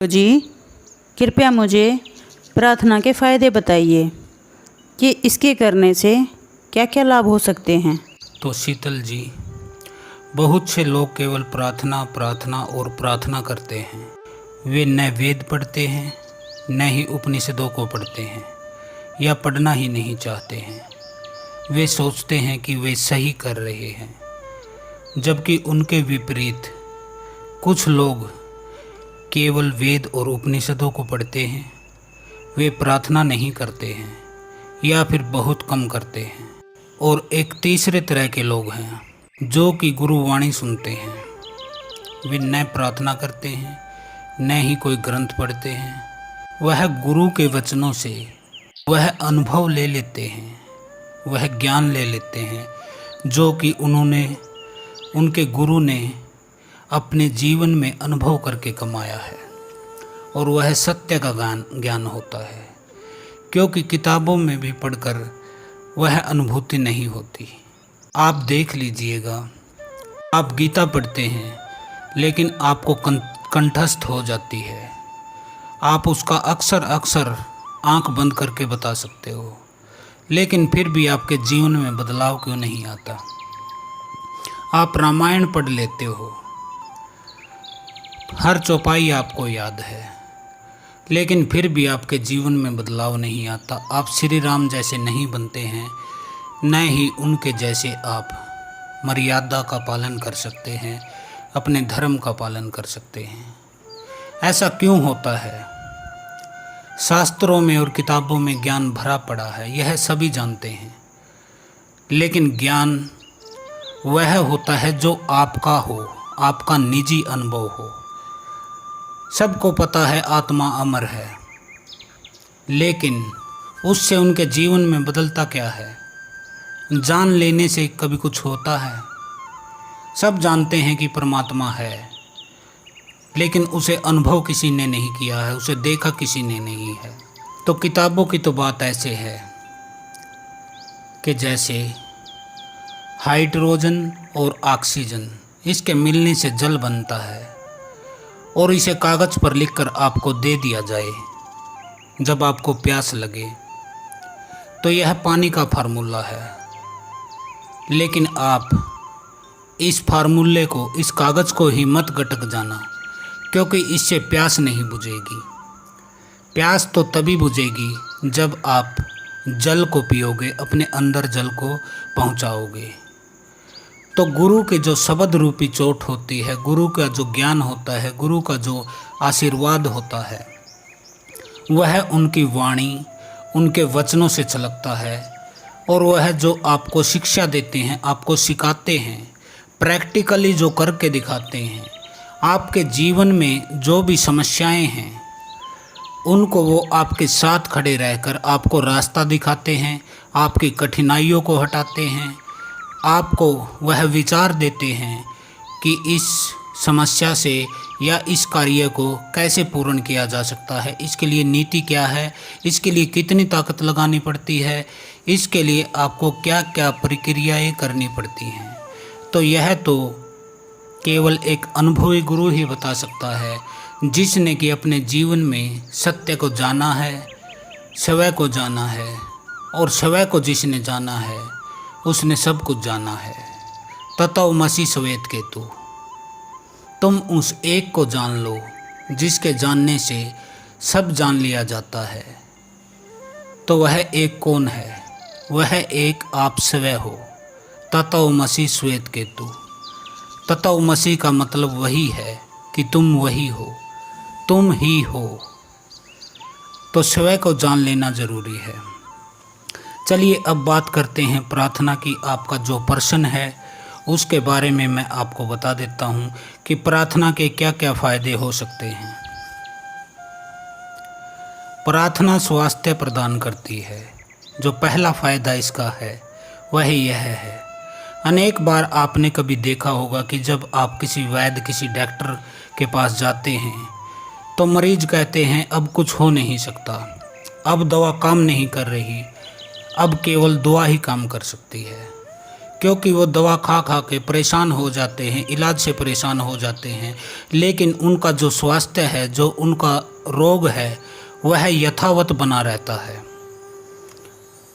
तो जी कृपया मुझे प्रार्थना के फ़ायदे बताइए कि इसके करने से क्या क्या लाभ हो सकते हैं। तो शीतल जी, बहुत से लोग केवल प्रार्थना प्रार्थना और प्रार्थना करते हैं। वे न वेद पढ़ते हैं, न ही उपनिषदों को पढ़ते हैं, या पढ़ना ही नहीं चाहते हैं। वे सोचते हैं कि वे सही कर रहे हैं, जबकि उनके विपरीत कुछ लोग केवल वेद और उपनिषदों को पढ़ते हैं। वे प्रार्थना नहीं करते हैं या फिर बहुत कम करते हैं। और एक तीसरे तरह के लोग हैं जो कि गुरुवाणी सुनते हैं। वे न प्रार्थना करते हैं, न ही कोई ग्रंथ पढ़ते हैं। वह गुरु के वचनों से वह अनुभव ले लेते हैं, वह ज्ञान ले लेते हैं जो कि उनके गुरु ने अपने जीवन में अनुभव करके कमाया है। और वह सत्य का ज्ञान होता है, क्योंकि किताबों में भी पढ़कर वह अनुभूति नहीं होती। आप देख लीजिएगा, आप गीता पढ़ते हैं लेकिन आपको कंठस्थ हो जाती है। आप उसका अक्सर आंख बंद करके बता सकते हो, लेकिन फिर भी आपके जीवन में बदलाव क्यों नहीं आता। आप रामायण पढ़ लेते हो, हर चौपाई आपको याद है, लेकिन फिर भी आपके जीवन में बदलाव नहीं आता। आप श्री राम जैसे नहीं बनते हैं, न ही उनके जैसे आप मर्यादा का पालन कर सकते हैं, अपने धर्म का पालन कर सकते हैं। ऐसा क्यों होता है? शास्त्रों में और किताबों में ज्ञान भरा पड़ा है, यह सभी जानते हैं, लेकिन ज्ञान वह होता है जो आपका हो, आपका निजी अनुभव हो। सबको पता है आत्मा अमर है, लेकिन उससे उनके जीवन में बदलता क्या है? जान लेने से कभी कुछ होता है? सब जानते हैं कि परमात्मा है, लेकिन उसे अनुभव किसी ने नहीं किया है, उसे देखा किसी ने नहीं है। तो किताबों की तो बात ऐसे है कि जैसे हाइड्रोजन और ऑक्सीजन, इसके मिलने से जल बनता है और इसे कागज़ पर लिखकर आपको दे दिया जाए जब आपको प्यास लगे, तो यह पानी का फार्मूला है। लेकिन आप इस फार्मूले को, इस कागज़ को ही मत गटक जाना, क्योंकि इससे प्यास नहीं बुझेगी। प्यास तो तभी बुझेगी जब आप जल को पियोगे, अपने अंदर जल को पहुंचाओगे। तो गुरु के जो शब्द रूपी चोट होती है, गुरु का जो ज्ञान होता है, गुरु का जो आशीर्वाद होता है, वह उनकी वाणी, उनके वचनों से छलकता है। और वह जो आपको शिक्षा देते हैं, आपको सिखाते हैं, प्रैक्टिकली जो करके दिखाते हैं, आपके जीवन में जो भी समस्याएं हैं उनको वो आपके साथ खड़े रहकर आपको रास्ता दिखाते हैं, आपकी कठिनाइयों को हटाते हैं, आपको वह विचार देते हैं कि इस समस्या से या इस कार्य को कैसे पूर्ण किया जा सकता है, इसके लिए नीति क्या है, इसके लिए कितनी ताकत लगानी पड़ती है, इसके लिए आपको क्या क्या प्रक्रियाएं करनी पड़ती हैं। तो यह तो केवल एक अनुभवी गुरु ही बता सकता है, जिसने कि अपने जीवन में सत्य को जाना है, स्वयं को जाना है, और स्वयं को जिसने जाना है उसने सब कुछ जाना है। तत्वमसि श्वेत केतु, तुम उस एक को जान लो जिसके जानने से सब जान लिया जाता है। तो वह एक कौन है? वह एक आप स्वयं हो। तत्वमसि श्वेत केतु, तत्वमसि का मतलब वही है कि तुम वही हो, तुम ही हो। तो स्वयं को जान लेना जरूरी है। चलिए अब बात करते हैं प्रार्थना की। आपका जो प्रश्न है उसके बारे में मैं आपको बता देता हूं कि प्रार्थना के क्या क्या फायदे हो सकते हैं। प्रार्थना स्वास्थ्य प्रदान करती है। जो पहला फायदा इसका है वह यह है, अनेक बार आपने कभी देखा होगा कि जब आप किसी वैद्य, किसी डॉक्टर के पास जाते हैं तो मरीज कहते हैं अब कुछ हो नहीं सकता, अब दवा काम नहीं कर रही, अब केवल दुआ ही काम कर सकती है। क्योंकि वो दवा खा खा के परेशान हो जाते हैं, इलाज से परेशान हो जाते हैं, लेकिन उनका जो स्वास्थ्य है, जो उनका रोग है, वह यथावत बना रहता है।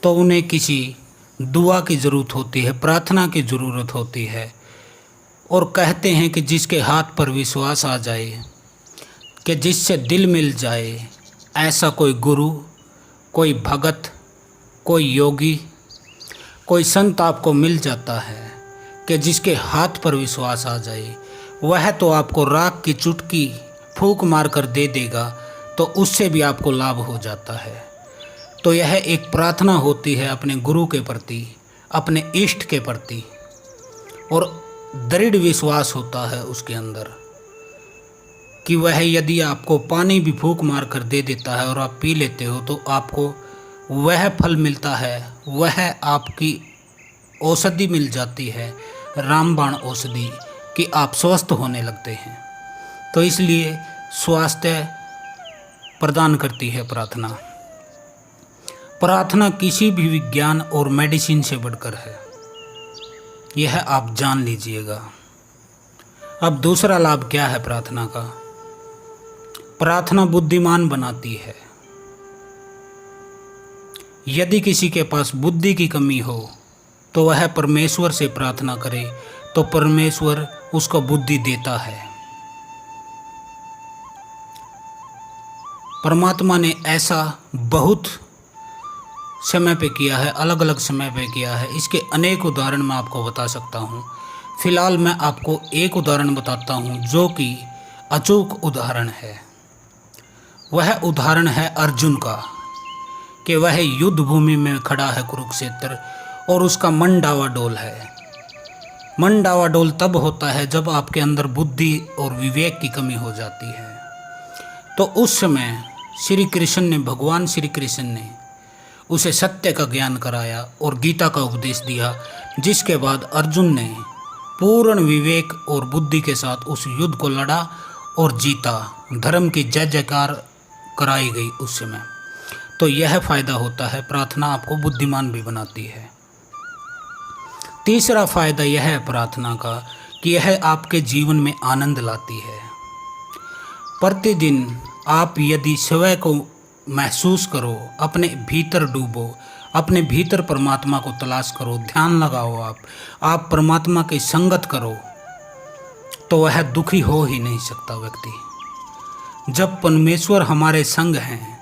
तो उन्हें किसी दुआ की ज़रूरत होती है, प्रार्थना की ज़रूरत होती है। और कहते हैं कि जिसके हाथ पर विश्वास आ जाए, कि जिससे दिल मिल जाए, ऐसा कोई गुरु, कोई भगत, कोई योगी, कोई संत आपको मिल जाता है कि जिसके हाथ पर विश्वास आ जाए, वह तो आपको राख की चुटकी फूंक मार कर दे देगा, तो उससे भी आपको लाभ हो जाता है। तो यह एक प्रार्थना होती है अपने गुरु के प्रति, अपने इष्ट के प्रति, और दृढ़ विश्वास होता है उसके अंदर कि वह यदि आपको पानी भी फूंक मार कर दे देता है और आप पी लेते हो, तो आपको वह फल मिलता है, वह आपकी औषधि मिल जाती है, रामबाण औषधि, कि आप स्वस्थ होने लगते हैं। तो इसलिए स्वास्थ्य प्रदान करती है प्रार्थना। प्रार्थना किसी भी विज्ञान और मेडिसिन से बढ़कर है, यह आप जान लीजिएगा। अब दूसरा लाभ क्या है प्रार्थना का? प्रार्थना बुद्धिमान बनाती है। यदि किसी के पास बुद्धि की कमी हो तो वह परमेश्वर से प्रार्थना करे, तो परमेश्वर उसको बुद्धि देता है। परमात्मा ने ऐसा बहुत समय पे किया है, अलग अलग समय पे किया है। इसके अनेक उदाहरण मैं आपको बता सकता हूँ। फिलहाल मैं आपको एक उदाहरण बताता हूँ जो कि अचूक उदाहरण है। वह उदाहरण है अर्जुन का, कि वह युद्ध भूमि में खड़ा है कुरुक्षेत्र, और उसका मन डावाडोल है। मन डावाडोल तब होता है जब आपके अंदर बुद्धि और विवेक की कमी हो जाती है। तो उस समय श्री कृष्ण ने, भगवान श्री कृष्ण ने उसे सत्य का ज्ञान कराया और गीता का उपदेश दिया, जिसके बाद अर्जुन ने पूर्ण विवेक और बुद्धि के साथ उस युद्ध को लड़ा और जीता। धर्म की जय जयकार कराई गई उस समय। तो यह फायदा होता है, प्रार्थना आपको बुद्धिमान भी बनाती है। तीसरा फायदा यह है प्रार्थना का कि यह आपके जीवन में आनंद लाती है। प्रतिदिन आप यदि स्वयं को महसूस करो, अपने भीतर डूबो, अपने भीतर परमात्मा को तलाश करो, ध्यान लगाओ, आप परमात्मा की संगत करो, तो वह दुखी हो ही नहीं सकता व्यक्ति। जब परमेश्वर हमारे संग हैं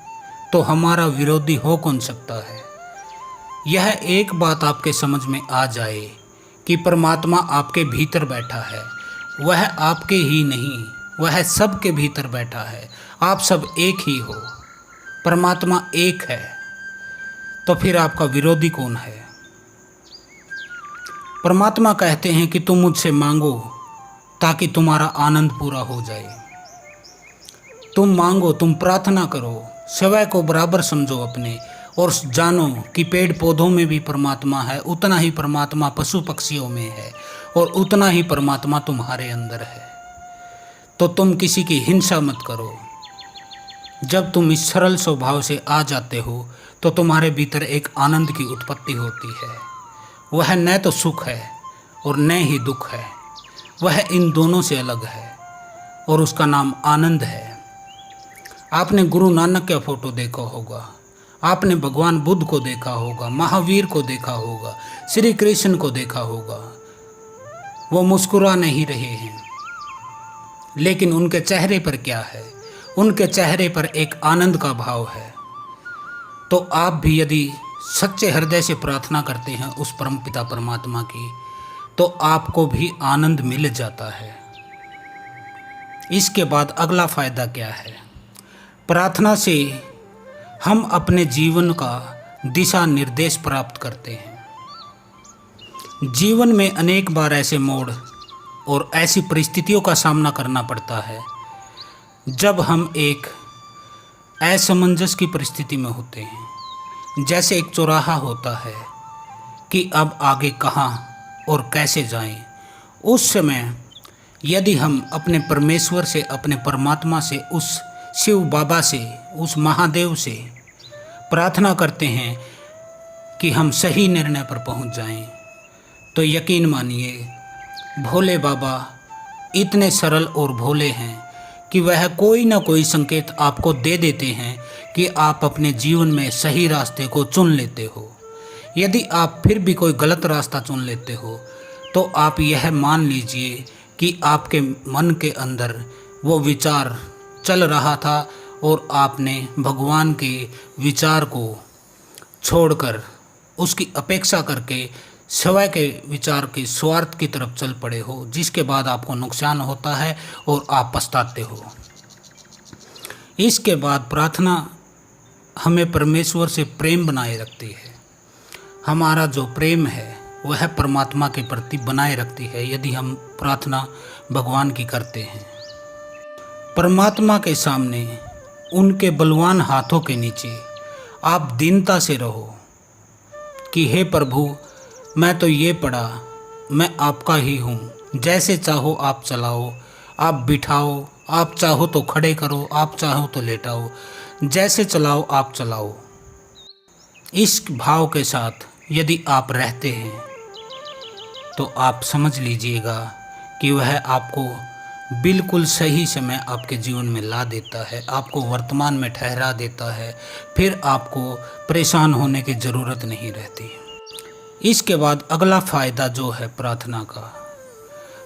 तो हमारा विरोधी हो कौन सकता है। यह एक बात आपके समझ में आ जाए कि परमात्मा आपके भीतर बैठा है, वह आपके ही नहीं, वह सबके भीतर बैठा है। आप सब एक ही हो, परमात्मा एक है, तो फिर आपका विरोधी कौन है। परमात्मा कहते हैं कि तुम मुझसे मांगो ताकि तुम्हारा आनंद पूरा हो जाए। तुम मांगो, तुम प्रार्थना करो, स्वयं को बराबर समझो अपने, और जानो कि पेड़ पौधों में भी परमात्मा है, उतना ही परमात्मा पशु पक्षियों में है, और उतना ही परमात्मा तुम्हारे अंदर है। तो तुम किसी की हिंसा मत करो। जब तुम इस सरल स्वभाव से आ जाते हो तो तुम्हारे भीतर एक आनंद की उत्पत्ति होती है। वह न तो सुख है और न ही दुख है, वह इन दोनों से अलग है, और उसका नाम आनंद है। आपने गुरु नानक का फोटो देखा होगा, आपने भगवान बुद्ध को देखा होगा, महावीर को देखा होगा, श्री कृष्ण को देखा होगा। वो मुस्कुरा नहीं रहे हैं, लेकिन उनके चेहरे पर क्या है? उनके चेहरे पर एक आनंद का भाव है। तो आप भी यदि सच्चे हृदय से प्रार्थना करते हैं उस परमपिता परमात्मा की, तो आपको भी आनंद मिल जाता है। इसके बाद अगला फायदा क्या है? प्रार्थना से हम अपने जीवन का दिशा निर्देश प्राप्त करते हैं। जीवन में अनेक बार ऐसे मोड़ और ऐसी परिस्थितियों का सामना करना पड़ता है जब हम एक असमंजस की परिस्थिति में होते हैं। जैसे एक चौराहा होता है कि अब आगे कहाँ और कैसे जाएं। उस समय यदि हम अपने परमेश्वर से, अपने परमात्मा से, उस शिव बाबा से, उस महादेव से प्रार्थना करते हैं कि हम सही निर्णय पर पहुंच जाएं, तो यकीन मानिए भोले बाबा इतने सरल और भोले हैं कि वह कोई ना कोई संकेत आपको दे देते हैं कि आप अपने जीवन में सही रास्ते को चुन लेते हो। यदि आप फिर भी कोई गलत रास्ता चुन लेते हो तो आप यह मान लीजिए कि आपके मन के अंदर वो विचार चल रहा था और आपने भगवान के विचार को छोड़कर उसकी अपेक्षा करके स्वयं के विचार के स्वार्थ की तरफ चल पड़े हो, जिसके बाद आपको नुकसान होता है और आप पछताते हो। इसके बाद प्रार्थना हमें परमेश्वर से प्रेम बनाए रखती है। हमारा जो प्रेम है वह परमात्मा के प्रति बनाए रखती है यदि हम प्रार्थना भगवान की करते हैं। परमात्मा के सामने उनके बलवान हाथों के नीचे आप दीनता से रहो कि हे प्रभु, मैं तो ये पढ़ा, मैं आपका ही हूँ, जैसे चाहो आप चलाओ, आप बिठाओ, आप चाहो तो खड़े करो, आप चाहो तो लेटाओ, जैसे चलाओ आप चलाओ। इस भाव के साथ यदि आप रहते हैं तो आप समझ लीजिएगा कि वह आपको बिल्कुल सही समय आपके जीवन में ला देता है, आपको वर्तमान में ठहरा देता है, फिर आपको परेशान होने की ज़रूरत नहीं रहती। इसके बाद अगला फ़ायदा जो है प्रार्थना का,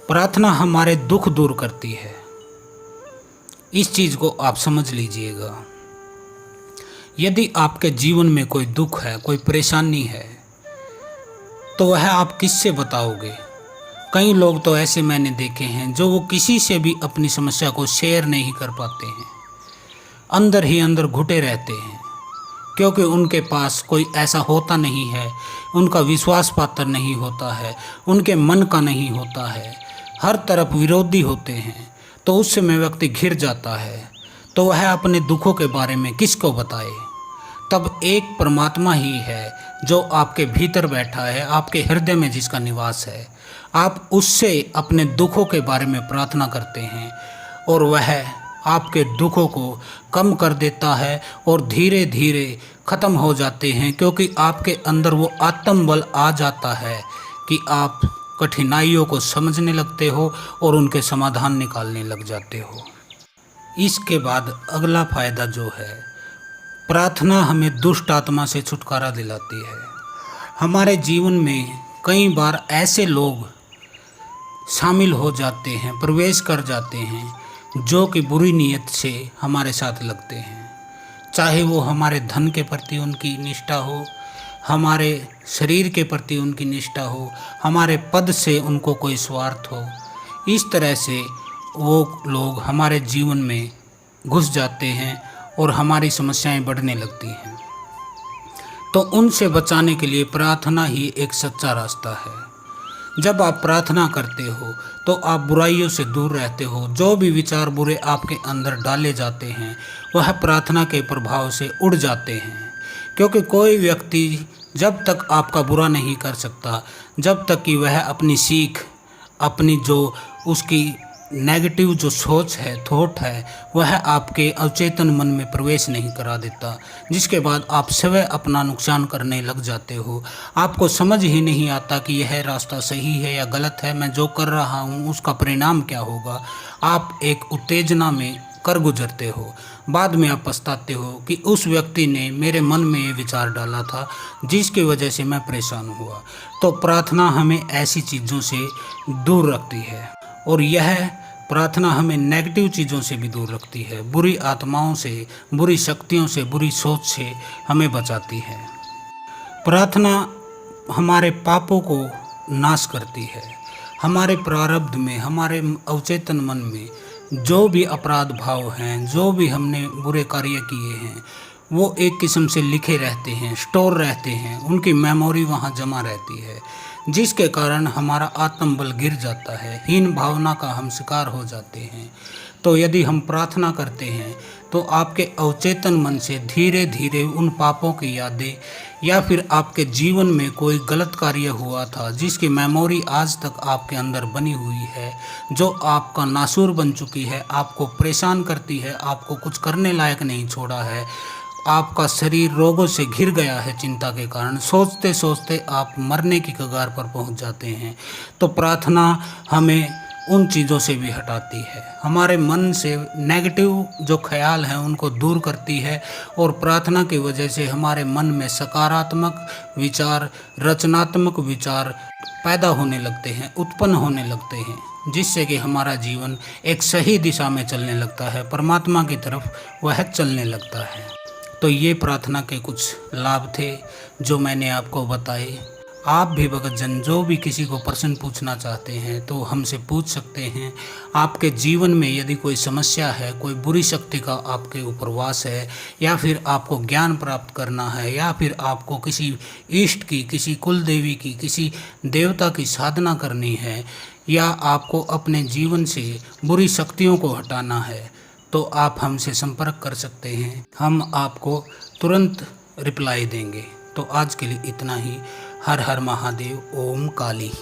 प्रार्थना हमारे दुख दूर करती है। इस चीज़ को आप समझ लीजिएगा। यदि आपके जीवन में कोई दुख है, कोई परेशानी है, तो वह आप किससे बताओगे? कई लोग तो ऐसे मैंने देखे हैं जो वो किसी से भी अपनी समस्या को शेयर नहीं कर पाते हैं, अंदर ही अंदर घुटे रहते हैं, क्योंकि उनके पास कोई ऐसा होता नहीं है, उनका विश्वास पात्र नहीं होता है, उनके मन का नहीं होता है, हर तरफ विरोधी होते हैं। तो उस समय व्यक्ति घिर जाता है, तो वह अपने दुखों के बारे में किसको बताए? तब एक परमात्मा ही है जो आपके भीतर बैठा है, आपके हृदय में जिसका निवास है। आप उससे अपने दुखों के बारे में प्रार्थना करते हैं और वह आपके दुखों को कम कर देता है और धीरे धीरे ख़त्म हो जाते हैं, क्योंकि आपके अंदर वो आत्मबल आ जाता है कि आप कठिनाइयों को समझने लगते हो और उनके समाधान निकालने लग जाते हो। इसके बाद अगला फ़ायदा जो है, प्रार्थना हमें दुष्ट आत्मा से छुटकारा दिलाती है। हमारे जीवन में कई बार ऐसे लोग शामिल हो जाते हैं, प्रवेश कर जाते हैं, जो कि बुरी नीयत से हमारे साथ लगते हैं। चाहे वो हमारे धन के प्रति उनकी निष्ठा हो, हमारे शरीर के प्रति उनकी निष्ठा हो, हमारे पद से उनको कोई स्वार्थ हो। इस तरह से वो लोग हमारे जीवन में घुस जाते हैं और हमारी समस्याएं बढ़ने लगती हैं। तो उनसे बचाने के लिए प्रार्थना ही एक सच्चा रास्ता है। जब आप प्रार्थना करते हो तो आप बुराइयों से दूर रहते हो। जो भी विचार बुरे आपके अंदर डाले जाते हैं वह प्रार्थना के प्रभाव से उड़ जाते हैं, क्योंकि कोई व्यक्ति जब तक आपका बुरा नहीं कर सकता, जब तक कि वह अपनी सीख, अपनी जो उसकी नेगेटिव जो सोच है, थॉट है, वह आपके अवचेतन मन में प्रवेश नहीं करा देता, जिसके बाद आप स्वयं अपना नुकसान करने लग जाते हो। आपको समझ ही नहीं आता कि यह रास्ता सही है या गलत है, मैं जो कर रहा हूँ उसका परिणाम क्या होगा। आप एक उत्तेजना में कर गुजरते हो। बाद में आप पछताते हो कि उस व्यक्ति ने मेरे मन में ये विचार डाला था जिसकी वजह से मैं परेशान हुआ। तो प्रार्थना हमें ऐसी चीज़ों से दूर रखती है और यह प्रार्थना हमें नेगेटिव चीज़ों से भी दूर रखती है, बुरी आत्माओं से, बुरी शक्तियों से, बुरी सोच से हमें बचाती है। प्रार्थना हमारे पापों को नाश करती है। हमारे प्रारब्ध में, हमारे अवचेतन मन में जो भी अपराध भाव हैं, जो भी हमने बुरे कार्य किए हैं, वो एक किस्म से लिखे रहते हैं, स्टोर रहते हैं, उनकी मेमोरी वहाँ जमा रहती है, जिसके कारण हमारा आत्मबल गिर जाता है, हीन भावना का हम शिकार हो जाते हैं। तो यदि हम प्रार्थना करते हैं तो आपके अवचेतन मन से धीरे धीरे उन पापों की यादें या फिर आपके जीवन में कोई गलत कार्य हुआ था जिसकी मेमोरी आज तक आपके अंदर बनी हुई है, जो आपका नासूर बन चुकी है, आपको परेशान करती है, आपको कुछ करने लायक नहीं छोड़ा है, आपका शरीर रोगों से घिर गया है चिंता के कारण, सोचते सोचते आप मरने की कगार पर पहुंच जाते हैं, तो प्रार्थना हमें उन चीज़ों से भी हटाती है, हमारे मन से नेगेटिव जो ख्याल हैं उनको दूर करती है। और प्रार्थना की वजह से हमारे मन में सकारात्मक विचार, रचनात्मक विचार पैदा होने लगते हैं, उत्पन्न होने लगते हैं, जिससे कि हमारा जीवन एक सही दिशा में चलने लगता है, परमात्मा की तरफ वह चलने लगता है। तो ये प्रार्थना के कुछ लाभ थे जो मैंने आपको बताए। आप भी भक्तजन जो भी किसी को प्रश्न पूछना चाहते हैं तो हमसे पूछ सकते हैं। आपके जीवन में यदि कोई समस्या है, कोई बुरी शक्ति का आपके ऊपर वास है, या फिर आपको ज्ञान प्राप्त करना है, या फिर आपको किसी इष्ट की, किसी कुल देवी की, किसी देवता की साधना करनी है, या आपको अपने जीवन से बुरी शक्तियों को हटाना है, तो आप हमसे संपर्क कर सकते हैं। हम आपको तुरंत रिप्लाई देंगे। तो आज के लिए इतना ही। हर हर महादेव। ओम काली।